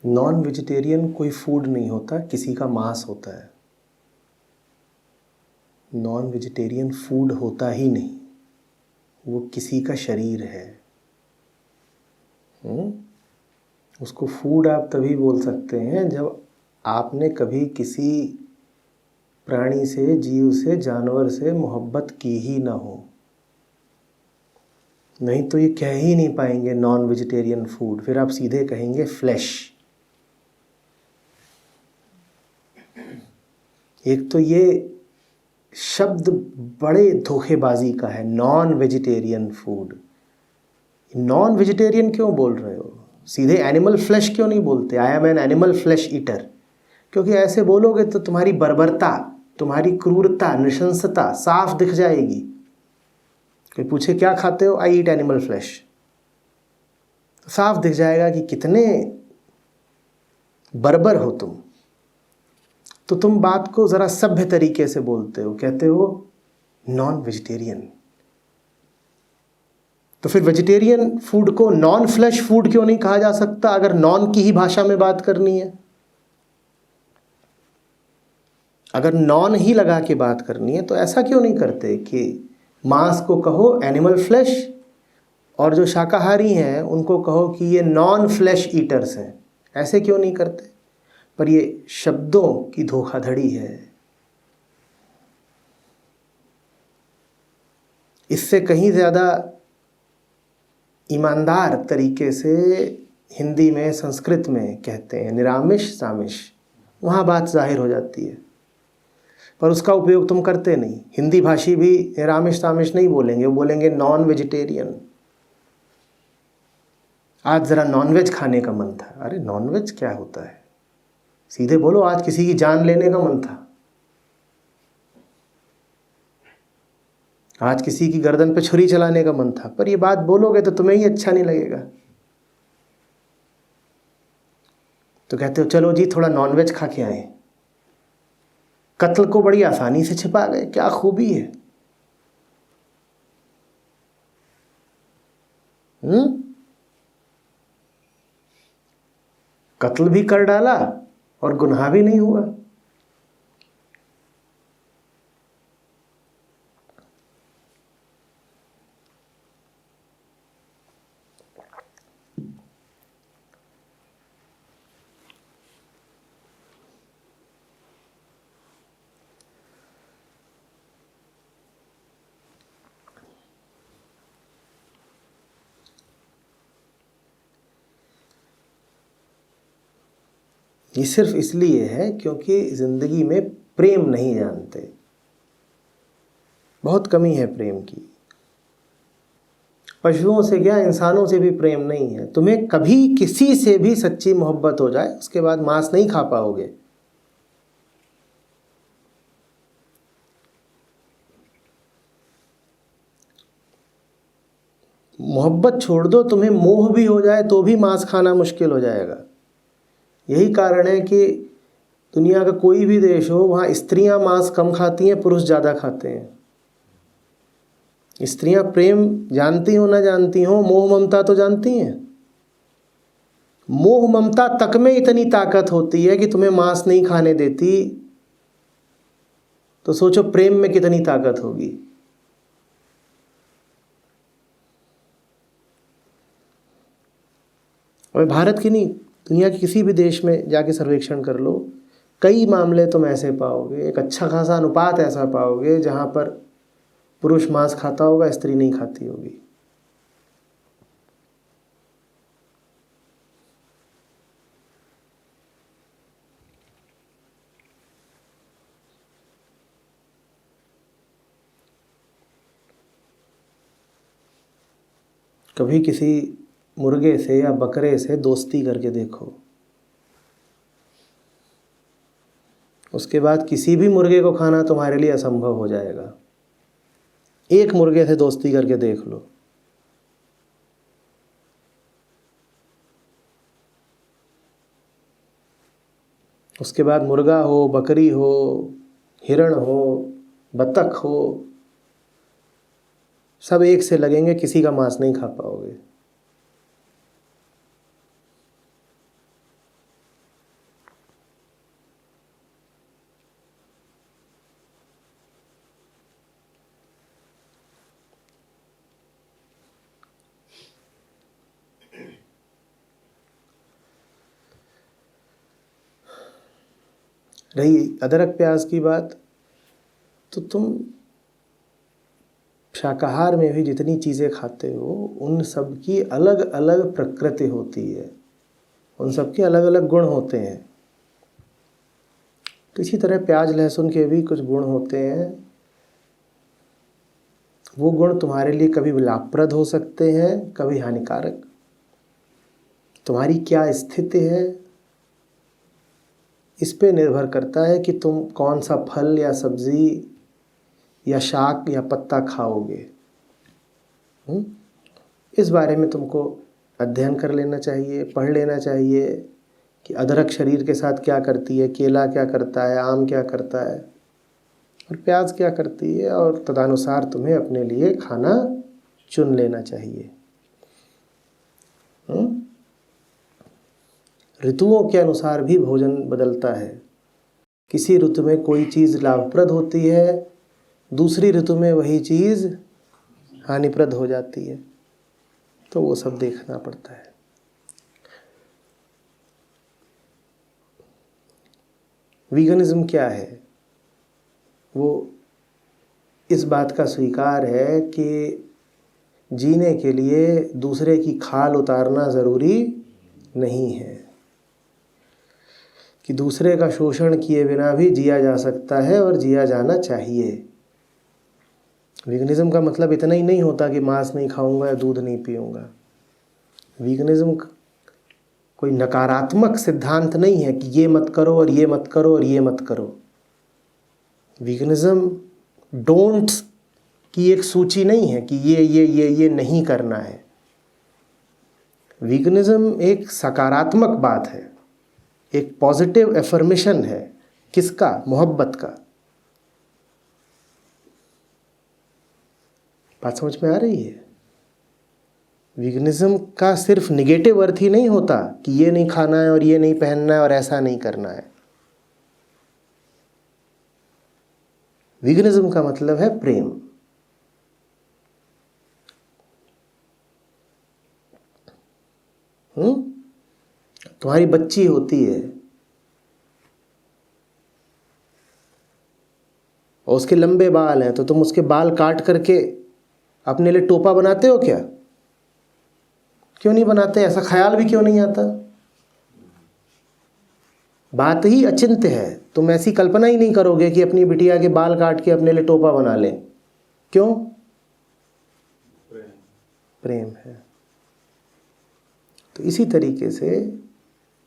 Non vegetarian कोई food नहीं होता, किसी का मांस होता है। नॉन वेजिटेरियन फूड होता ही नहीं, वो किसी का शरीर है। उसको फूड आप तभी बोल सकते हैं जब आपने कभी किसी प्राणी से, जीव से, जानवर से मोहब्बत की ही ना हो। नहीं तो ये कह ही नहीं पाएंगे नॉन वेजिटेरियन फूड, फिर आप सीधे कहेंगे फ्लैश। एक तो ये शब्द बड़े धोखेबाजी का है, non vegetarian food. Non vegetarian क्यों बोल रहे हो? सीधे एनिमल फ्लैश क्यों नहीं बोलते? I am an animal flesh eater. क्योंकि ऐसे बोलोगे तो तुम्हारी बर्बरता, तुम्हारी क्रूरता, नृशंसता साफ दिख जाएगी। कोई पूछे क्या खाते हो, आई ईट एनिमल फ्लैश, साफ दिख जाएगा कि कितने बर्बर हो तुम। तो तुम बात को ज़रा सभ्य तरीके से बोलते हो, कहते हो नॉन वेजिटेरियन। तो फिर वेजिटेरियन फूड को नॉन फ्लैश फूड क्यों नहीं कहा जा सकता, अगर नॉन की ही भाषा में बात करनी है? अगर नॉन ही लगा के बात करनी है तो ऐसा क्यों नहीं करते कि मांस को कहो एनिमल फ्लैश, और जो शाकाहारी हैं उनको कहो कि ये नॉन फ्लैश ईटर्स हैं? ऐसे क्यों नहीं करते? पर ये शब्दों की धोखाधड़ी है। इससे कहीं ज़्यादा ईमानदार तरीके से हिंदी में, संस्कृत में कहते हैं निरामिष सामिष, वहाँ बात जाहिर हो जाती है। पर उसका उपयोग तुम करते नहीं। हिंदी भाषी भी निरामिष सामिष नहीं बोलेंगे, वो बोलेंगे नॉन वेजिटेरियन। आज ज़रा नॉनवेज खाने का मन था। अरे नॉनवेज क्या होता है? सीधे बोलो आज किसी की जान लेने का मन था, आज किसी की गर्दन पे छुरी चलाने का मन था। पर ये बात बोलोगे तो तुम्हें ही अच्छा नहीं लगेगा। तो कहते हो चलो जी थोड़ा नॉनवेज खा के आए। कत्ल को बड़ी आसानी से छिपा गए, क्या खूबी है। कत्ल भी कर डाला और गुनाह भी नहीं हुआ। ये सिर्फ इसलिए है क्योंकि ज़िंदगी में प्रेम नहीं जानते। बहुत कमी है प्रेम की। पशुओं से क्या, इंसानों से भी प्रेम नहीं है। तुम्हें कभी किसी से भी सच्ची मोहब्बत हो जाए, उसके बाद मांस नहीं खा पाओगे। मोहब्बत छोड़ दो, तुम्हें मोह भी हो जाए तो भी मांस खाना मुश्किल हो जाएगा। यही कारण है कि दुनिया का कोई भी देश हो, वहाँ स्त्रियां मांस कम खाती हैं, पुरुष ज़्यादा खाते हैं। स्त्रियां प्रेम जानती हो ना जानती हो, मोह ममता तो जानती हैं। मोह ममता तक में इतनी ताकत होती है कि तुम्हें मांस नहीं खाने देती, तो सोचो प्रेम में कितनी ताकत होगी। और भारत की नहीं, दुनिया के किसी भी देश में जाके सर्वेक्षण कर लो, कई मामले तुम ऐसे पाओगे, एक अच्छा खासा अनुपात ऐसा पाओगे जहाँ पर पुरुष मांस खाता होगा, स्त्री नहीं खाती होगी। कभी किसी मुर्गे से या बकरे से दोस्ती करके देखो, उसके बाद किसी भी मुर्गे को खाना तुम्हारे लिए असंभव हो जाएगा। एक मुर्गे से दोस्ती करके देख लो। उसके बाद मुर्गा हो, बकरी हो, हिरण हो, बतख हो, सब एक से लगेंगे, किसी का मांस नहीं खा पाओगे। रही अदरक प्याज की बात, तो तुम शाकाहार में भी जितनी चीज़ें खाते हो उन सब की अलग अलग प्रकृति होती है, उन सब के अलग अलग गुण होते हैं। तो इसी तरह प्याज लहसुन के भी कुछ गुण होते हैं। वो गुण तुम्हारे लिए कभी लाभप्रद हो सकते हैं, कभी हानिकारक। तुम्हारी क्या स्थिति है इस पे निर्भर करता है कि तुम कौन सा फल या सब्जी या शाक या पत्ता खाओगे। इस बारे में तुमको अध्ययन कर लेना चाहिए, पढ़ लेना चाहिए कि अदरक शरीर के साथ क्या करती है, केला क्या करता है, आम क्या करता है और प्याज क्या करती है, और तदनुसार तुम्हें अपने लिए खाना चुन लेना चाहिए। ऋतुओं के अनुसार भी भोजन बदलता है। किसी ऋतु में कोई चीज़ लाभप्रद होती है, दूसरी ऋतु में वही चीज़ हानिप्रद हो जाती है। तो वो सब देखना पड़ता है। वीगनिज्म क्या है? वो इस बात का स्वीकार है कि जीने के लिए दूसरे की खाल उतारना ज़रूरी नहीं है, कि दूसरे का शोषण किए बिना भी जिया जा सकता है और जिया जाना चाहिए। वीगनिज्म का मतलब इतना ही नहीं होता कि मांस नहीं खाऊंगा या दूध नहीं पीऊंगा। वीगनिज्म कोई नकारात्मक सिद्धांत नहीं है कि ये मत करो और ये मत करो और ये मत करो। वीगनिज्म डोंट्स की एक सूची नहीं है कि ये नहीं करना है। वीगनिज्म एक सकारात्मक बात है, एक पॉजिटिव एफर्मेशन है। किसका? मोहब्बत का। बात समझ में आ रही है? वीगनिज्म का सिर्फ निगेटिव अर्थ ही नहीं होता कि ये नहीं खाना है और ये नहीं पहनना है और ऐसा नहीं करना है। वीगनिज्म का मतलब है प्रेम। तुम्हारी बच्ची होती है और उसके लंबे बाल हैं, तो तुम उसके बाल काट करके अपने लिए टोपा बनाते हो क्या? क्यों नहीं बनाते? ऐसा ख्याल भी क्यों नहीं आता? बात ही अचिंत्य है। तुम ऐसी कल्पना ही नहीं करोगे कि अपनी बिटिया के बाल काट के अपने लिए टोपा बना ले। क्यों? प्रेम है। तो इसी तरीके से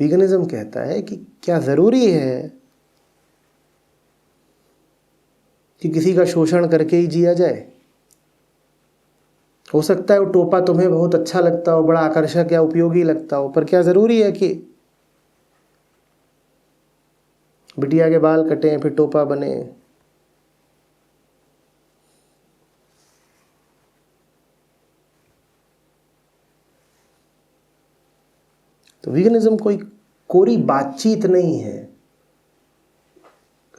वीगनिज्म कहता है कि क्या ज़रूरी है कि किसी का शोषण करके ही जिया जाए? हो सकता है वो टोपा तुम्हें बहुत अच्छा लगता हो, बड़ा आकर्षक या उपयोगी लगता हो, पर क्या ज़रूरी है कि बिटिया के बाल कटें फिर टोपा बने? तो वीगनिज्म कोई कोरी बातचीत नहीं है,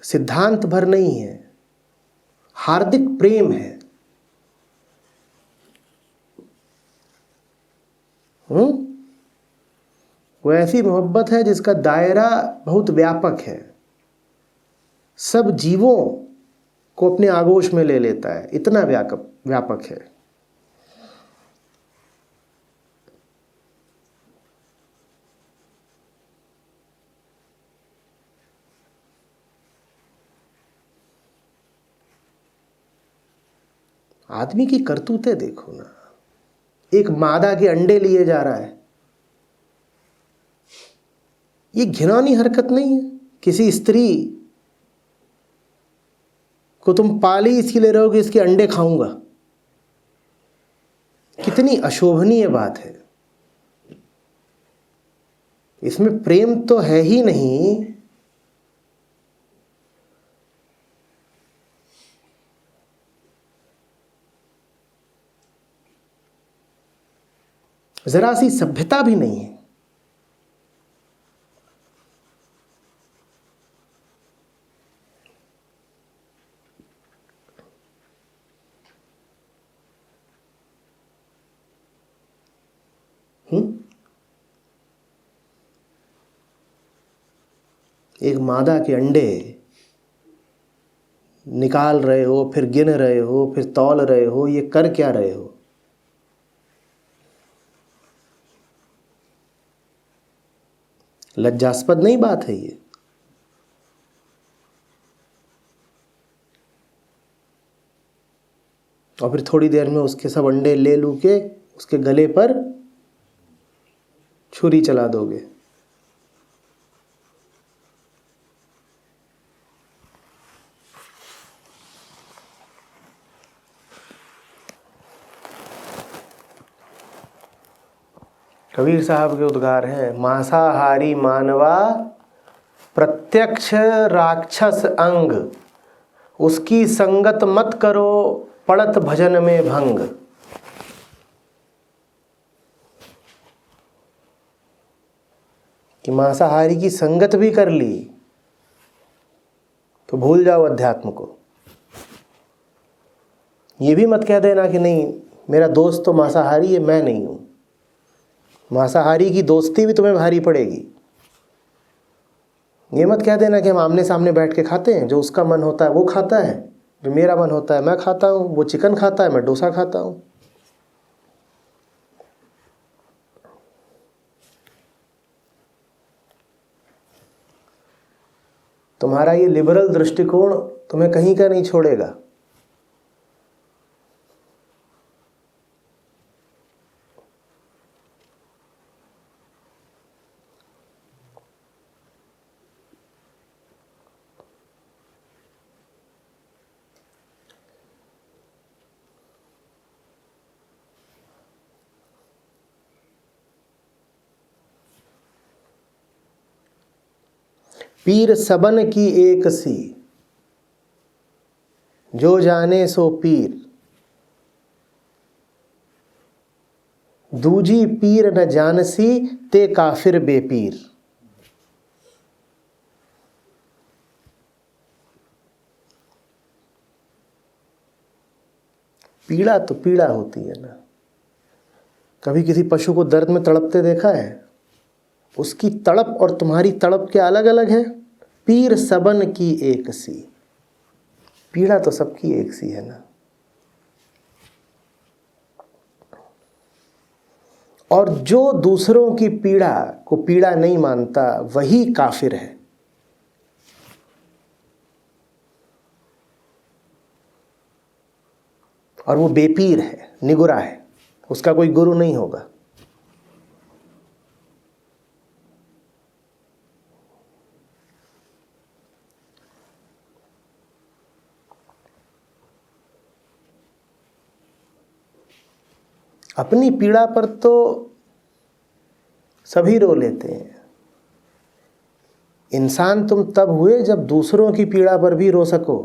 सिद्धांत भर नहीं है, हार्दिक प्रेम है। वो ऐसी मोहब्बत है जिसका दायरा बहुत व्यापक है, सब जीवों को अपने आगोश में ले लेता है, इतना व्यापक है। आदमी की करतूतें देखो ना। एक मादा के अंडे लिए जा रहा है। ये घिनौनी हरकत नहीं है? किसी स्त्री को तुम पाली इसलिए रहो कि इसके अंडे खाऊंगा। कितनी अशोभनीय बात है। इसमें प्रेम तो है ही नहीं। जरा सी सभ्यता भी नहीं है। एक मादा के अंडे निकाल रहे हो, फिर गिन रहे हो, फिर तौल रहे हो, ये कर क्या रहे हो? लज्जास्पद नहीं बात है ये? और फिर थोड़ी देर में उसके सब अंडे ले लू के उसके गले पर छुरी चला दोगे। कबीर साहब के उद्गार हैं, मांसाहारी मानवा प्रत्यक्ष राक्षस अंग, उसकी संगत मत करो पड़त भजन में भंग। कि मांसाहारी की संगत भी कर ली तो भूल जाओ अध्यात्म को। ये भी मत कह देना कि नहीं मेरा दोस्त तो मांसाहारी है, मैं नहीं हूं। मांसाहारी की दोस्ती भी तुम्हें भारी पड़ेगी। ये मत कह देना कि हम आमने सामने बैठ के खाते हैं, जो उसका मन होता है वो खाता है, जो मेरा मन होता है मैं खाता हूं, वो चिकन खाता है मैं डोसा खाता हूं। तुम्हारा ये लिबरल दृष्टिकोण तुम्हें कहीं का नहीं छोड़ेगा। पीर सबन की एक सी, जो जाने सो पीर, दूजी पीर न जानसी, ते काफिर बेपीर। पीड़ा तो पीड़ा होती है ना। कभी किसी पशु को दर्द में तड़पते देखा है? उसकी तड़प और तुम्हारी तड़प क्या अलग अलग है? पीर सबन की एक सी, पीड़ा तो सबकी एक सी है ना। और जो दूसरों की पीड़ा को पीड़ा नहीं मानता वही काफिर है। और वो बेपीर है, निगुरा है, उसका कोई गुरु नहीं होगा। अपनी पीड़ा पर तो सभी रो लेते हैं। इंसान तुम तब हुए जब दूसरों की पीड़ा पर भी रो सको।